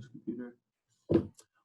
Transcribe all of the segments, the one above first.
Computer.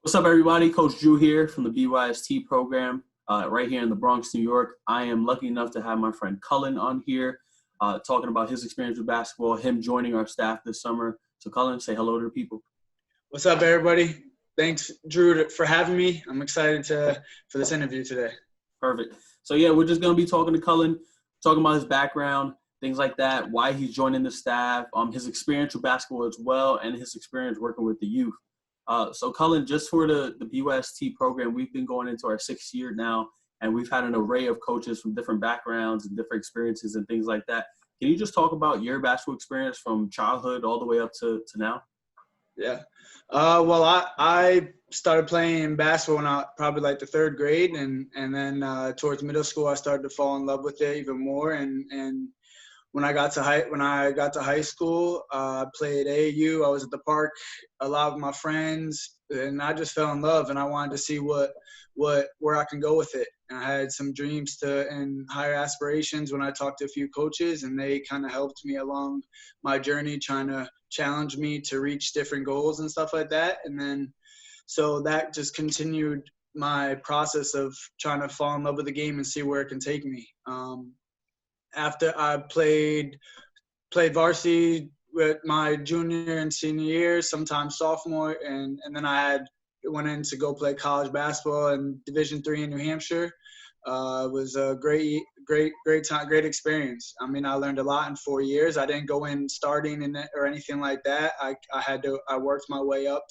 What's up, everybody? Coach Drew here from the BYST program right here in the Bronx, New York. I am lucky enough to have my friend Cullen on here talking about his experience with basketball, him joining our staff this summer. So, Cullen, say hello to the people. What's up, everybody? Thanks, Drew, for having me. I'm excited for this interview today. Perfect. So, yeah, we're just going to be talking to Cullen, talking about his background, things like that, why he's joining the staff, his experience with basketball as well, and his experience working with the youth. So, Cullen, just for the BYST program, we've been going into our 6th year now, and we've had an array of coaches from different backgrounds and different experiences and things like that. Can you just talk about your basketball experience from childhood all the way up to now? Yeah. Well, I started playing basketball when I probably like the 3rd grade, and then towards middle school, I started to fall in love with it even more. And when I got to high school, I played AAU. I was at the park a lot with my friends, and I just fell in love. And I wanted to see where I can go with it. And I had some dreams and higher aspirations when I talked to a few coaches, and they kind of helped me along my journey, trying to challenge me to reach different goals and stuff like that. And then so that just continued my process of trying to fall in love with the game and see where it can take me. After I played varsity with my junior and senior year, sometimes sophomore, and then I went in to go play college basketball in Division III in New Hampshire. It was a great time, great experience. I mean, I learned a lot in 4 years. I didn't go in starting in it or anything like that. I worked my way up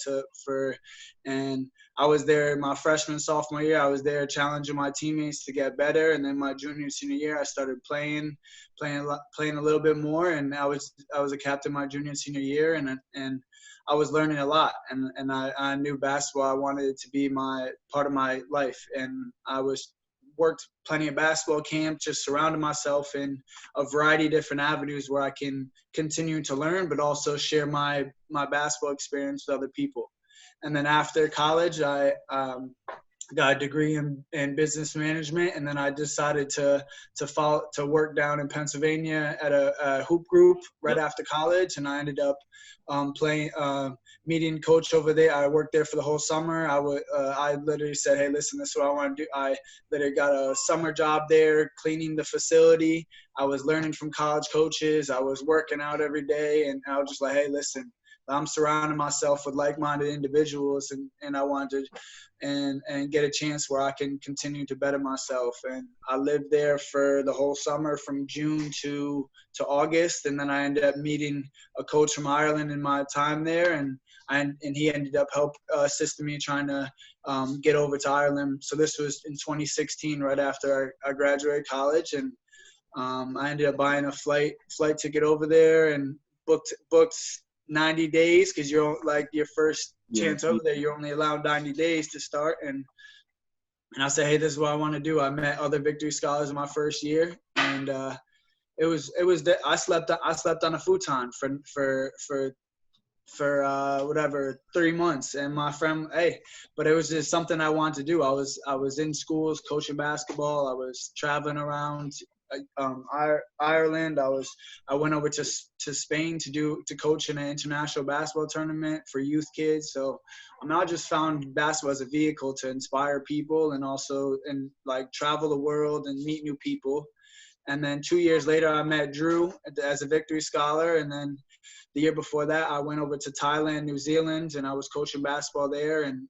and I was there my freshman, sophomore year. I was there challenging my teammates to get better. And then my junior and senior year, I started playing a little bit more. And I was a captain my junior and senior year. And I was learning a lot. And I knew basketball. I wanted it to be part of my life. And I worked plenty of basketball camp, just surrounded myself in a variety of different avenues where I can continue to learn, but also share my basketball experience with other people. And then after college, I got a degree in business management, and then I decided to work down in Pennsylvania at a hoop group right after college, and I ended up meeting coach over there. I worked there for the whole summer. I literally said, hey, listen, this is what I want to do. I literally got a summer job there cleaning the facility. I was learning from college coaches. I was working out every day, and I was just like, hey, listen, I'm surrounding myself with like-minded individuals, and I wanted to and get a chance where I can continue to better myself. And I lived there for the whole summer from June to August, and then I ended up meeting a coach from Ireland in my time there, and he ended up assisting me trying to get over to Ireland. So this was in 2016, right after I graduated college, and I ended up buying a flight ticket over there and booked 90 days because you're like your first chance over there. You're only allowed 90 days to start. And I said, hey, this is what I want to do. I met other Victory Scholars in my first year. And I slept on a futon for 3 months. And my friend, but it was just something I wanted to do. I was in schools coaching basketball. I was traveling around Ireland. I went over to Spain to coach in an international basketball tournament for youth kids. So I just found basketball as a vehicle to inspire people and also travel the world and meet new people. And then 2 years later, I met Drew as a Victory Scholar. And then the year before that, I went over to Thailand, New Zealand, and I was coaching basketball there. And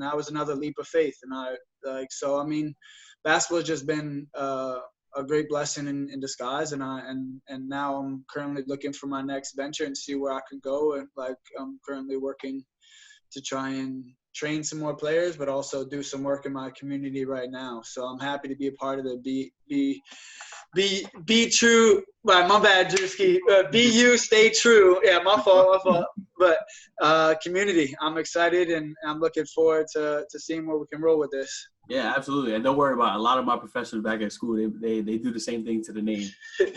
that was another leap of faith. And basketball has just been a great blessing in disguise, and now I'm currently looking for my next venture and see where I could go. And I'm currently working to try and train some more players, but also do some work in my community right now. So I'm happy to be a part of the be true. Well, my bad, Drewski. Be you, stay true. Yeah, my fault. But community, I'm excited and I'm looking forward to seeing where we can roll with this. Yeah, absolutely. And don't worry about it. A lot of my professors back at school, they do the same thing to the name.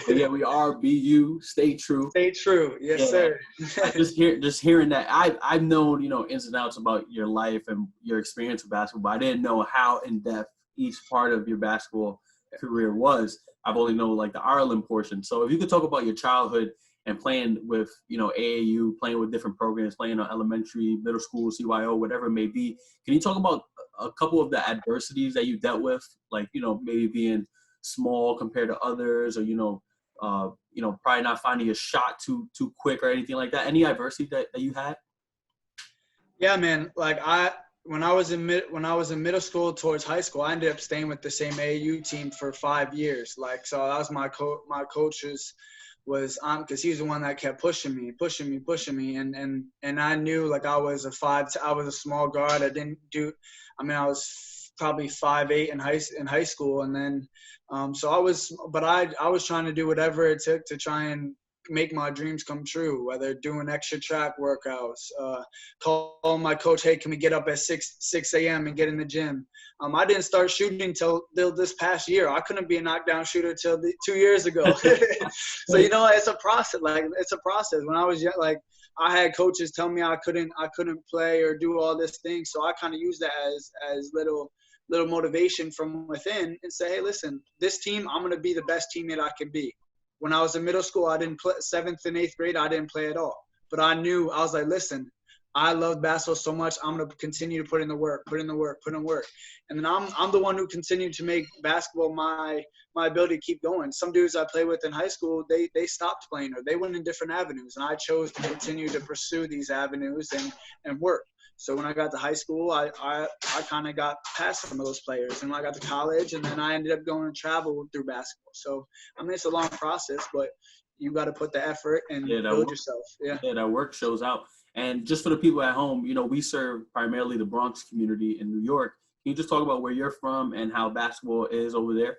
But yeah, we are be you, stay true. Stay true. Yes, sir. just hearing that, I've known, ins and outs about your life and your experience with basketball, but I didn't know how in-depth each part of your basketball career was. I've only known the Ireland portion. So if you could talk about your childhood and playing with, AAU, playing with different programs, playing on elementary, middle school, CYO, whatever it may be. Can you talk about a couple of the adversities that you dealt with, like, maybe being small compared to others, or, probably not finding a shot too quick or anything like that? Any adversity that you had? Yeah, man. Like when I was in middle school towards high school, I ended up staying with the same AAU team for 5 years. Like, so that was my coach's was because he was the one that kept pushing me, and I knew like I was a small guard. I was probably 5'8" in high school, and then I was trying to do whatever it took to try and make my dreams come true, whether doing extra track workouts, calling my coach, hey, can we get up at 6 a.m. and get in the gym? I didn't start shooting till this past year. I couldn't be a knockdown shooter till 2 years ago. So, it's a process. Like, it's a process. When I was young, like, I had coaches tell me I couldn't play or do all this thing. So I kind of used that as little motivation from within and say, hey, listen, this team, I'm going to be the best teammate I can be. When I was in middle school, I didn't play. 7th and 8th grade, I didn't play at all. But I was like, listen, I love basketball so much. I'm going to continue to put in the work. And then I'm the one who continued to make basketball my ability to keep going. Some dudes I played with in high school, they stopped playing, or they went in different avenues. And I chose to continue to pursue these avenues and work. So when I got to high school, I kind of got past some of those players. And when I got to college, and then I ended up going to travel through basketball. So, it's a long process, but you got to put the effort and build yourself. Yeah, that work shows out. And just for the people at home, we serve primarily the Bronx community in New York. Can you just talk about where you're from and how basketball is over there?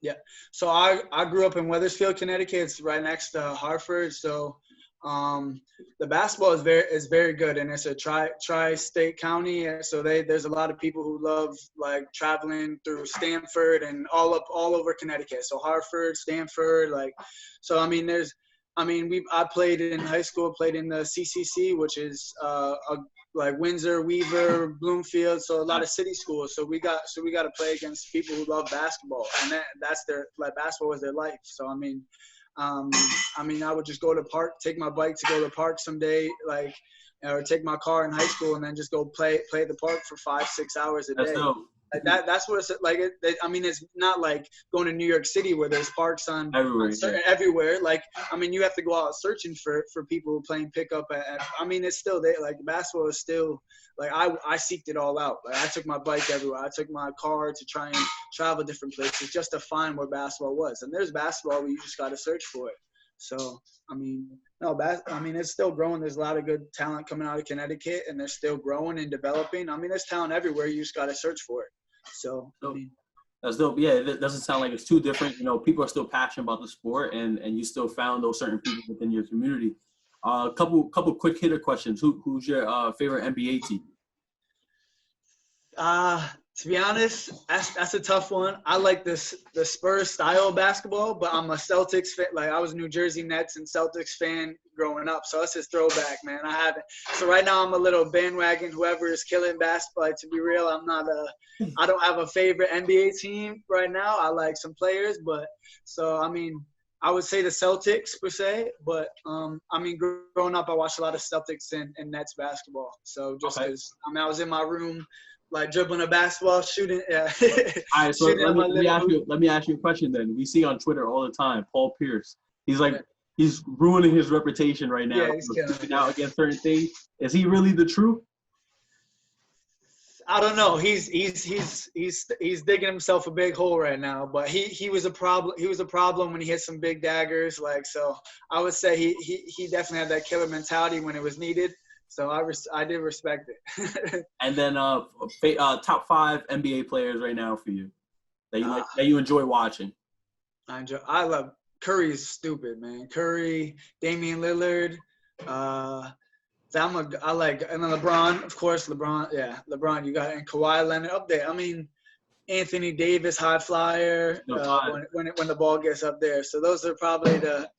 Yeah. So I grew up in Wethersfield, Connecticut. It's right next to Hartford. So the basketball is very good, and it's a tri-state county. So there's a lot of people who love like traveling through Stamford and all over Connecticut. So Hartford, Stamford, I played in high school, played in the CCC, which is like Windsor, Weaver, Bloomfield. So a lot of city schools. So we got to play against people who love basketball, and that's their basketball was their life. So I would just go to the park, take my bike to go to the park someday, or take my car in high school and then just go play at the park for 5-6 hours a day. Like that's what it's like. It's not like going to New York City where there's parks everywhere. Like, you have to go out searching for people playing pickup. It's still there. Like, basketball is still, like, I seeked it all out. Like, I took my bike everywhere. I took my car to try and travel different places just to find where basketball was. And there's basketball where you just got to search for it. So, it's still growing. There's a lot of good talent coming out of Connecticut, and they're still growing and developing. There's talent everywhere. You just got to search for it. So, that's dope. Yeah, it doesn't sound like it's too different. People are still passionate about the sport, and you still found those certain people within your community. Couple quick hitter questions. Who's your favorite NBA team? To be honest, that's a tough one. I like the Spurs style of basketball, but I'm a Celtics fan. Like, I was a New Jersey Nets and Celtics fan growing up, so that's just throwback, man. So right now I'm a little bandwagon. Whoever is killing basketball. Like, to be real, I don't have a favorite NBA team right now. I like some players, but I would say the Celtics per se, but growing up I watched a lot of Celtics and Nets basketball. So just because I was in my room, like, dribbling a basketball, shooting. Yeah. All right, so let me ask you a question then. We see on Twitter all the time, Paul Pierce. He's ruining his reputation right now. Yeah, he's killing out against certain things. Is he really the truth? I don't know. He's digging himself a big hole right now. But he was a problem. He was a problem when he hit some big daggers. Like, so I would say he definitely had that killer mentality when it was needed. So I did respect it. And then top 5 NBA players right now for you that you enjoy watching. I love Curry's stupid, man. Curry, Damian Lillard. I like, and then LeBron, of course. LeBron. You got, and Kawhi Leonard up there. Anthony Davis, high flyer. When the ball gets up there. So those are probably the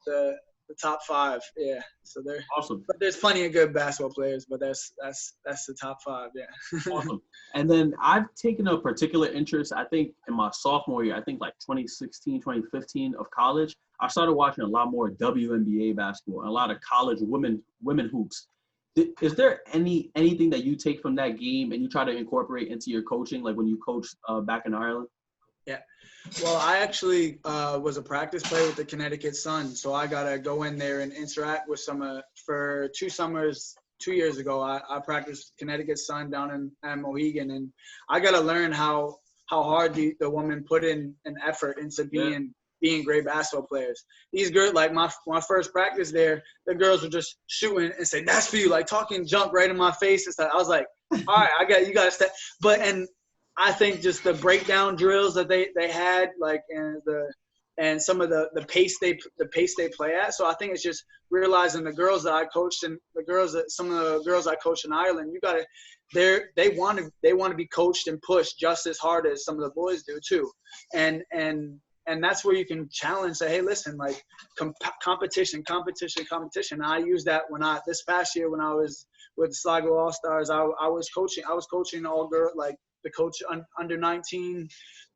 top 5. Yeah. So they're awesome. But there's plenty of good basketball players, but that's the top 5. Yeah. Awesome. And then I've taken a particular interest, I think, in my sophomore year, I think like 2016, 2015 of college. I started watching a lot more WNBA basketball and a lot of college women hoops. Is there anything that you take from that game and you try to incorporate into your coaching, like when you coached back in Ireland? Yeah. Well, I actually was a practice player with the Connecticut Sun, so I got to go in there and interact with for 2 summers. 2 years ago, I practiced Connecticut Sun down in Mohegan, and I got to learn how hard the women put in an effort into being great basketball players. These girls, like my first practice there, the girls were just shooting and say, "That's for you," like talking junk right in my face and stuff. I was like, "All right, you got to step." And I think just the breakdown drills that they had, like, and some of the pace they play at. So I think it's just realizing the girls that I coached and some of the girls I coached in Ireland, they want to be coached and pushed just as hard as some of the boys do too. And that's where you can challenge, say, hey, listen, like competition. And I use that this past year when I was with the Sligo All-Stars, I was coaching all girls, like the coach under 19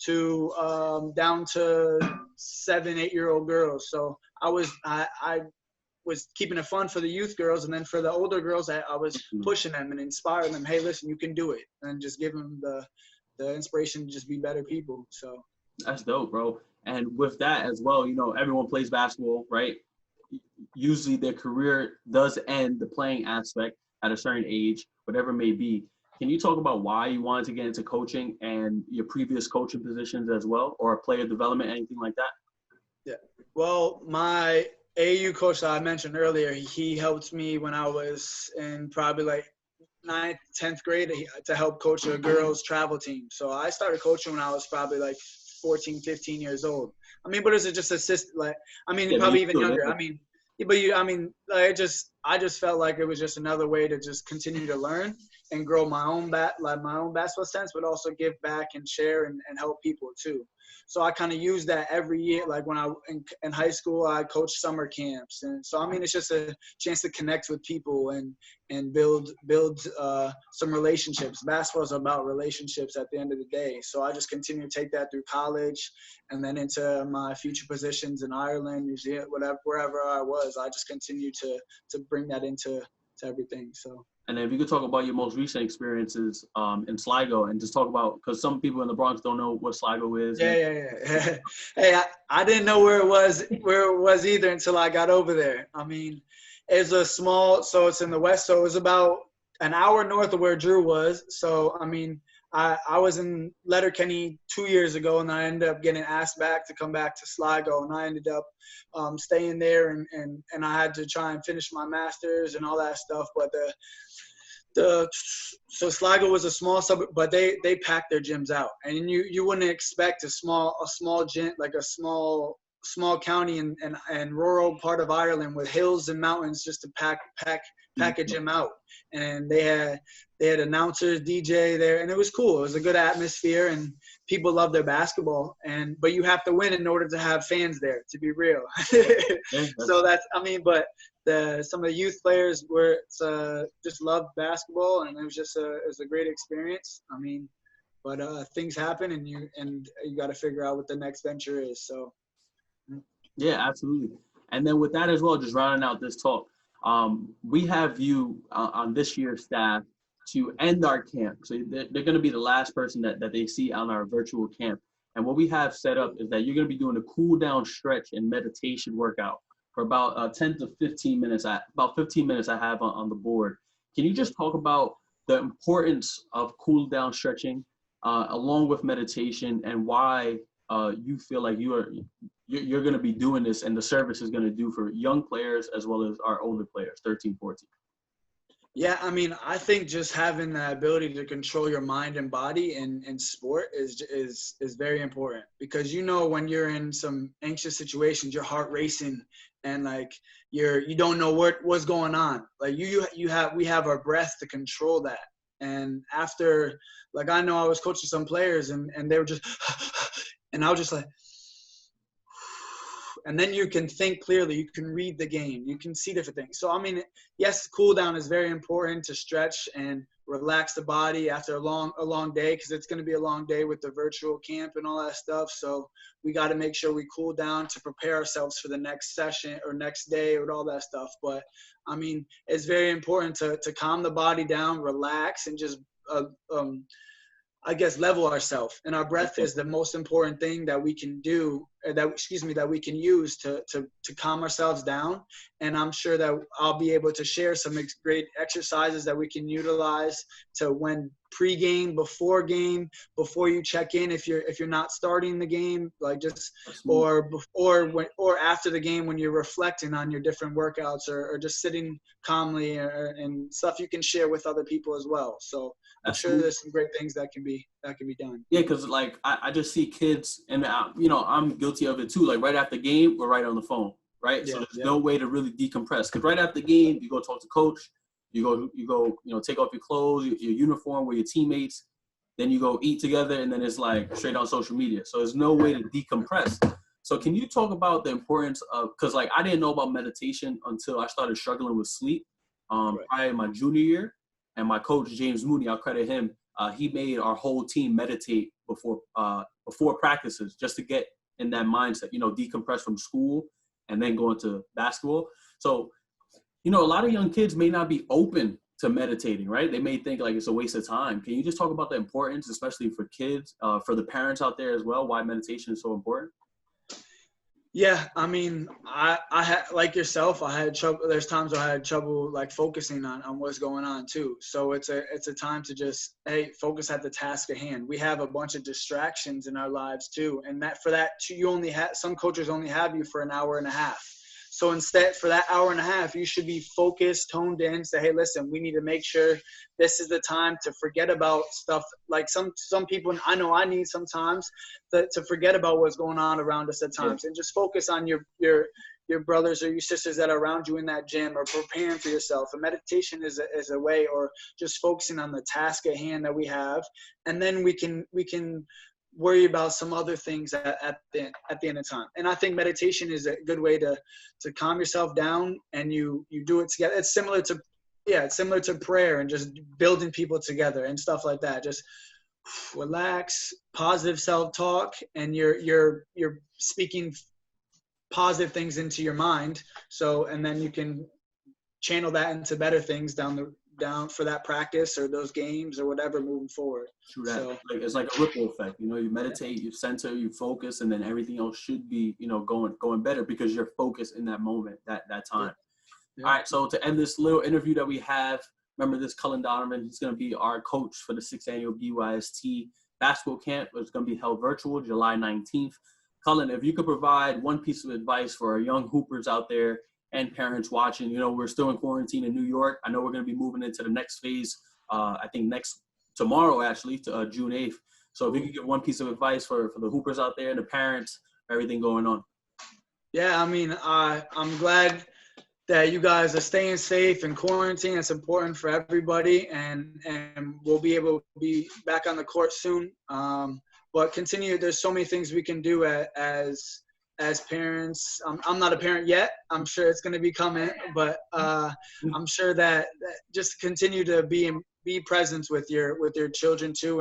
to down to 7-8-year-old girls. So I was keeping it fun for the youth girls, and then for the older girls, I was pushing them and inspiring them. Hey, listen, you can do it, and just give them the inspiration to just be better people. So that's dope, bro. And with that as well, everyone plays basketball, right? Usually their career does end the playing aspect at a certain age, whatever it may be. Can you talk about why you wanted to get into coaching and your previous coaching positions as well, or player development, anything like that? Yeah. Well, my AAU coach that I mentioned earlier, he helped me when I was in probably like 9th, 10th grade to help coach a girls travel team. So I started coaching when I was probably like 14, 15 years old. I mean, but it was just probably even younger. I just felt like it was just another way to just continue to learn and grow my own basketball sense, but also give back and share and help people too. So I kind of use that every year. Like when in high school, I coached summer camps. And so, it's just a chance to connect with people and build some relationships. Basketball is about relationships at the end of the day. So I just continue to take that through college and then into my future positions in Ireland, New Zealand, wherever I was. I just continue to bring that into everything. So. And if you could talk about your most recent experiences in Sligo, and just talk about, because some people in the Bronx don't know what Sligo is. Yeah. Hey, I didn't know where it was either until I got over there. It's it's in the west, so it was about an hour north of where Drew was. So, I was in Letterkenny 2 years ago, and I ended up getting asked back to come back to Sligo, and I ended up staying there, and I had to try and finish my master's and all that stuff. But so Sligo was a small suburb, but they packed their gyms out, and you wouldn't expect a small gym, like a small county and rural part of Ireland with hills and mountains just to pack a gym out. And they had announcers, DJ there, and it was cool. It was a good atmosphere, and people love their basketball. But you have to win in order to have fans there, to be real. So but some of the youth players just loved basketball, and it was a great experience. But things happen, and you got to figure out what the next venture is. So. Yeah, absolutely. And then with that as well, just rounding out this talk, we have you on this year's staff to end our camp. So they're going to be the last person that they see on our virtual camp. And what we have set up is that you're going to be doing a cool down stretch and meditation workout for about 10 to 15 minutes. About 15 minutes I have on the board. Can you just talk about the importance of cool down stretching along with meditation, and why you feel like you're going to be doing this and the service is going to do for young players as well as our older players, 13, 14? Yeah, I think just having the ability to control your mind and body in sport is very important, because when you're in some anxious situations, your heart racing, and like you don't know what's going on. Like we have our breath to control that. And after, like, I know I was coaching some players and they were just, and I was just like, and then you can think clearly. You can read the game. You can see different things. So, I mean, yes, cool down is very important to stretch and relax the body after a long day, because it's going to be a long day with the virtual camp and all that stuff. So we got to make sure we cool down to prepare ourselves for the next session or next day or all that stuff. But, I mean, it's very important to calm the body down, relax, and just I guess level ourselves. And our breath is the most important thing that we can do, that we can use to calm ourselves down. And I'm sure that I'll be able to share some great exercises that we can utilize to when pre-game, before you check in, if you're not starting the game, like just or after the game when you're reflecting on your different workouts, or just sitting calmly, and stuff you can share with other people as well. So I'm sure there's some great things that can be done. Yeah, because like I just see kids, and I'm guilty of it too. Like right after the game, we're right on the phone, right? Yeah, so there's no way to really decompress. Because right after the game, you go talk to coach, you go take off your clothes, your uniform with your teammates, then you go eat together, and then it's like straight on social media. So there's no way to decompress. So can you talk about the importance of, because like I didn't know about meditation until I started struggling with sleep probably in my junior year. And my coach, James Mooney, I'll credit him. He made our whole team meditate before practices, just to get in that mindset, decompress from school and then go into basketball. So, a lot of young kids may not be open to meditating, right? They may think like it's a waste of time. Can you just talk about the importance, especially for kids, for the parents out there as well, why meditation is so important? Yeah, I mean, I had, like yourself, I had trouble. There's times where I had trouble like focusing on what's going on too. So it's a time to just, hey, focus at the task at hand. We have a bunch of distractions in our lives too, and you only have, some coaches only have you for an hour and a half. So instead, for that hour and a half, you should be focused, toned in, say, hey, listen, we need to make sure this is the time to forget about stuff. Like some people, I know I need sometimes to forget about what's going on around us at times, and just focus on your brothers or your sisters that are around you in that gym, or preparing for yourself. And meditation is a way, or just focusing on the task at hand that we have. And then we can worry about some other things at the end of time. And I think meditation is a good way to calm yourself down, and you do it together. It's similar to prayer and just building people together and stuff like that. Just relax, positive self-talk, and you're speaking positive things into your mind. So, and then you can channel that into better things down for that practice or those games or whatever moving forward. True that. So, it's like a ripple effect. You meditate, you center, you focus, and then everything else should be, going better because you're focused in that moment, that time. Yeah. All right. So to end this little interview that we have, remember this Cullen Donovan. He's going to be our coach for the 6th Annual BYST Basketball Camp. It's going to be held virtual July 19th. Cullen, if you could provide one piece of advice for our young hoopers out there and parents watching, we're still in quarantine in New York. I know we're going to be moving into the next phase, I think tomorrow, actually, to June 8th. So if you could give one piece of advice for the hoopers out there and the parents, everything going on. Yeah, I mean, I'm glad that you guys are staying safe in quarantine. It's important for everybody, and we'll be able to be back on the court soon. But continue. There's so many things we can do as parents. I'm not a parent yet. I'm sure it's going to be coming, but I'm sure that just continue to be present with your children too,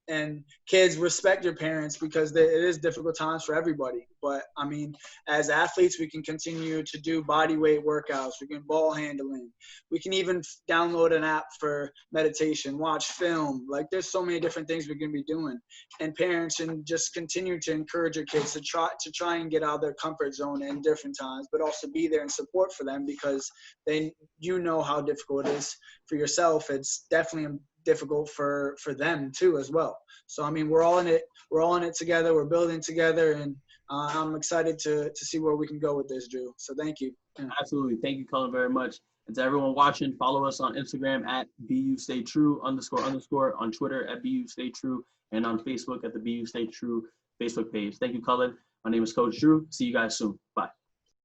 and kids, respect your parents, because it is difficult times for everybody. But I mean, as athletes, we can continue to do body weight workouts. We can ball handling. We can even download an app for meditation, watch film. Like, there's so many different things we can be doing. And parents, and just continue to encourage your kids to try and get out of their comfort zone in different times, but also be there and support for them, because how difficult it is for yourself. It's definitely difficult for them too as well. So I mean, we're all in it together. We're building together, and I'm excited to see where we can go with this, Drew. So thank you. Yeah. Absolutely. Thank you, Cullen, very much. And to everyone watching, follow us on Instagram at BUStayTrue _ on Twitter at BUStayTrue, and on Facebook at the BUStayTrue Facebook page. Thank you, Cullen. My name is Coach Drew. See you guys soon. Bye.